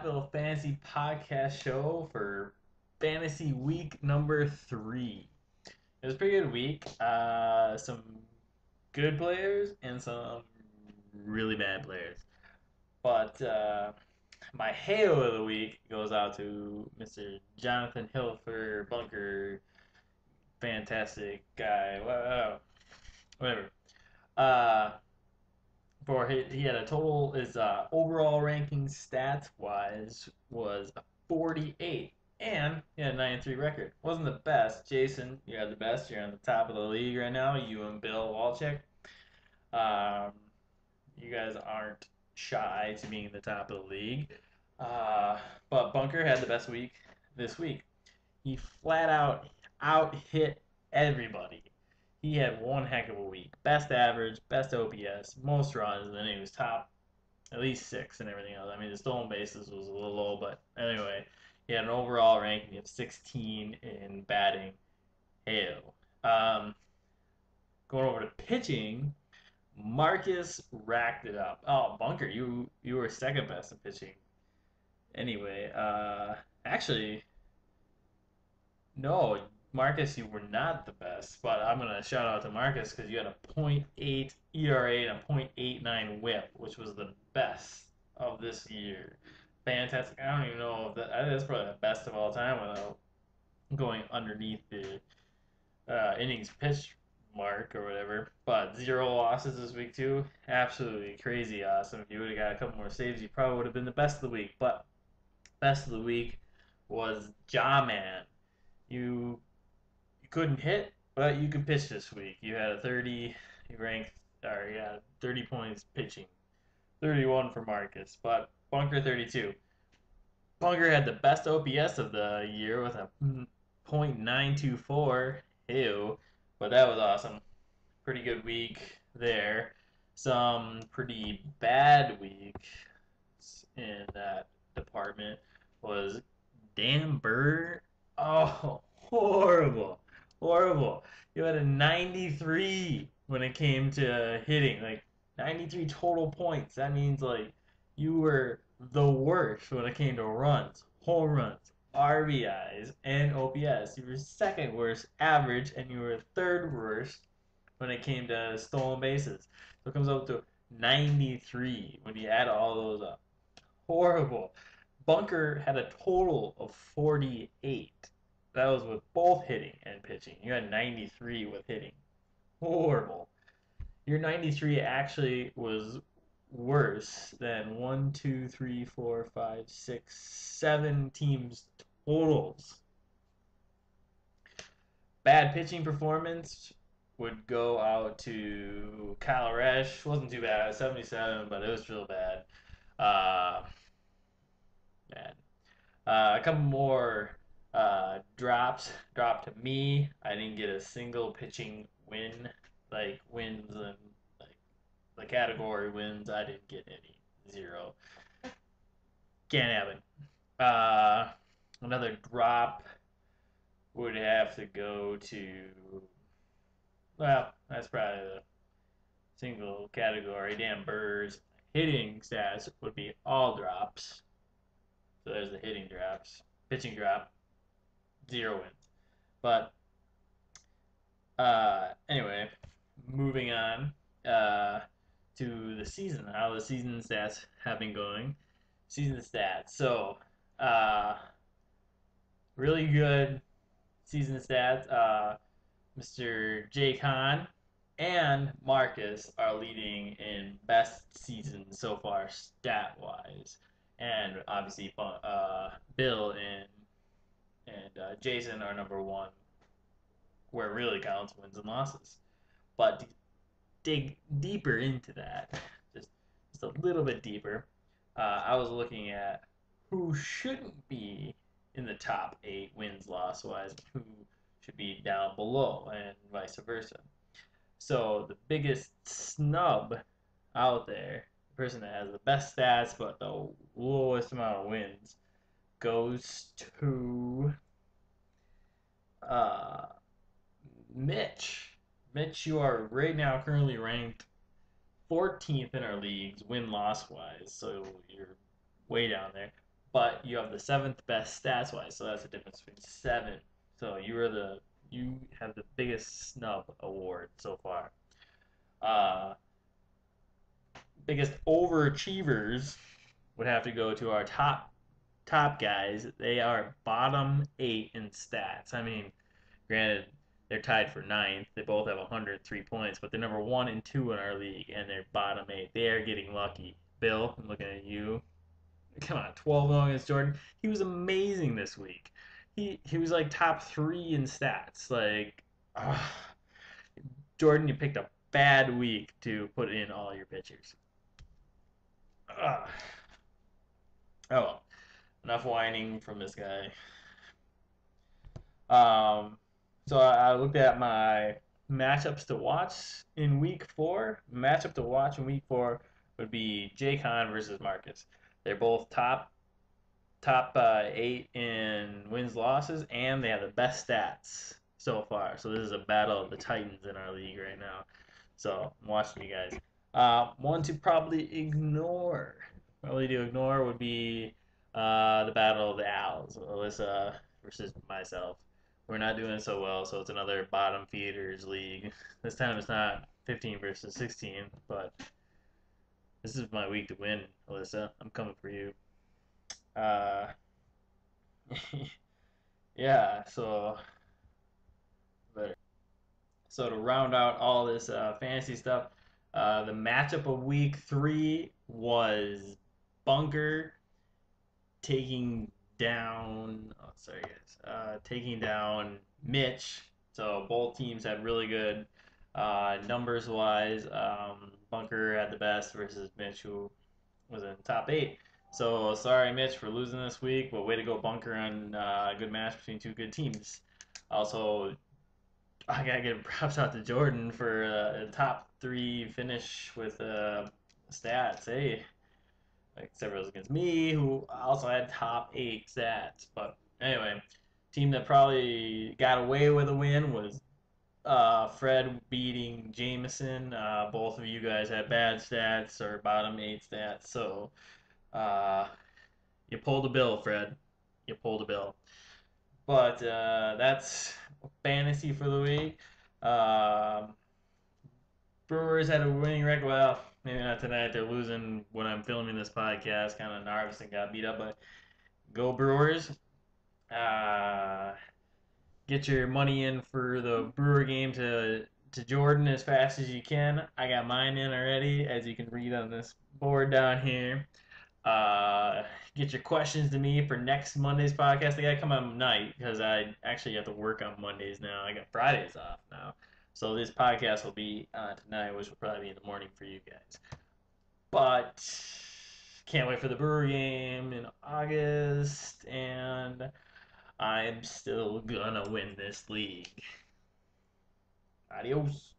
little fantasy podcast show for fantasy week number 3. It was a pretty good week. Some good players and some really bad players. But my hail of the week goes out to Mr. Jonathan Hill for Bunker. Fantastic guy. Whatever. Uh, for he had a total his overall ranking stats wise was a 48, and he had a 93 record. Wasn't the best. Jason, you had the best. You're on the top of the league right now. You and Bill Walchek. Um, you guys aren't shy to being the top of the league. But Bunker had the best week this week. He flat out hit everybody. He had one heck of a week. Best average, best OPS, most runs, and then he was top at least 6 and everything else. I mean, the stolen bases was a little low, but anyway, he had an overall ranking of 16 in batting. Hail. Going over to pitching, Marcus racked it up. Oh, Bunker, you were second best in pitching. Anyway, actually, no, Marcus, you were not the best, but I'm gonna shout out to Marcus because you had a .8 ERA and a .89 WHIP, which was the best of this year. Fantastic. I don't even know if that's probably the best of all time without going underneath the innings pitched mark or whatever. But 0 losses this week too. Absolutely crazy awesome. If you would have got a couple more saves, you probably would have been the best of the week. But best of the week was Jawman. You couldn't hit, but you could pitch this week. You had a 30, you ranked, or you had 30 points pitching, 31 for Marcus, but Bunker 32. Bunker had the best OPS of the year with a .924. Ew, but that was awesome. Pretty good week there. Some pretty bad weeks in that department was Dan Burr. Oh, horrible. Horrible. You had a 93 when it came to hitting. Like 93 total points. That means like you were the worst when it came to runs, home runs, RBIs, and OPS. You were second worst average, and you were third worst when it came to stolen bases. So it comes up to 93 when you add all those up. Horrible. Bunker had a total of 48. That was with both hitting and pitching. You had 93 with hitting. Horrible. Your 93 actually was worse than 7 teams totals. Bad pitching performance would go out to Kyle Resch. Wasn't too bad, 77, but it was real bad. Bad. A couple more drops dropped to me. I didn't get a single pitching win, like wins and like the category wins. I didn't get any. 0. Can't have it. Another drop would have to go to. Well, that's probably the single category. Dan Burr's hitting stats would be all drops. So there's the hitting drops. Pitching drop, 0 wins. But anyway, moving on to the season. How the season stats have been going. Season stats. So really good season stats. Mr. Jay Khan and Marcus are leading in best season so far stat wise, and obviously Bill and Jason are number 1, where it really counts wins and losses. But to dig deeper into that, just a little bit deeper, I was looking at who shouldn't be in the top 8 wins loss wise, who should be down below, and vice versa. So the biggest snub out there, the person that has the best stats but the lowest amount of wins, goes to uh, Mitch. Mitch, you are right now currently ranked 14th in our leagues, win-loss wise, so you're way down there. but you have the seventh best stats wise, so that's the difference between seven. So you have the biggest snub award so far. Uh, Biggest overachievers would have to go to our top guys. They are bottom eight in stats. I mean, granted, they're tied for ninth. They both have 103 points, but they're number one and two in our league, and they're bottom eight. They are getting lucky. Bill, I'm looking at you. Come on, 12-0 against Jordan. He was amazing this week. He was like top three in stats. Like, uh, Jordan, you picked a bad week to put in all your pitchers. Uh, oh well, enough whining from this guy. Um, so I looked at my matchups to watch in week four. Matchup to watch in week four would be Jay Con versus Marcus. They're both top eight in wins losses, and they have the best stats so far. So this is a battle of the Titans in our league right now. So I'm watching you guys. One to probably to ignore would be the battle of the Owls, Alyssa versus myself. We're not doing so well, so it's another bottom feeders league. This time it's not 15 versus 16, but this is my week to win, Alyssa. I'm coming for you. Uh, yeah, so to round out all this fantasy stuff, the matchup of week three was Bunker taking down. Oh, sorry guys, taking down Mitch. So both teams had really good numbers wise. Bunker had the best versus Mitch, who was in top eight. So sorry, Mitch, for losing this week, but way to go, Bunker, on a good match between two good teams. Also, I gotta give props out to Jordan for a top three finish with stats. Hey, like several against me, who also had top eight stats. But anyway, team that probably got away with a win was Fred beating Jameson. Both of you guys had bad stats or bottom eight stats, so uh, you pulled a bill, Fred. You pulled a bill. But that's fantasy for the week. Um, Brewers had a winning record. Well, maybe not tonight. They're losing when I'm filming this podcast. Kind of nervous and got beat up, but go Brewers. Uh, get your money in for the Brewer game to Jordan as fast as you can. I got mine in already, as you can read on this board down here. Uh, get your questions to me for next Monday's podcast. They gotta come on night because I actually have to work on Mondays now. I got Fridays off now, so this podcast will be tonight, which will probably be in the morning for you guys. But can't wait for the Brewer game in August, and I'm still gonna win this league. Adios.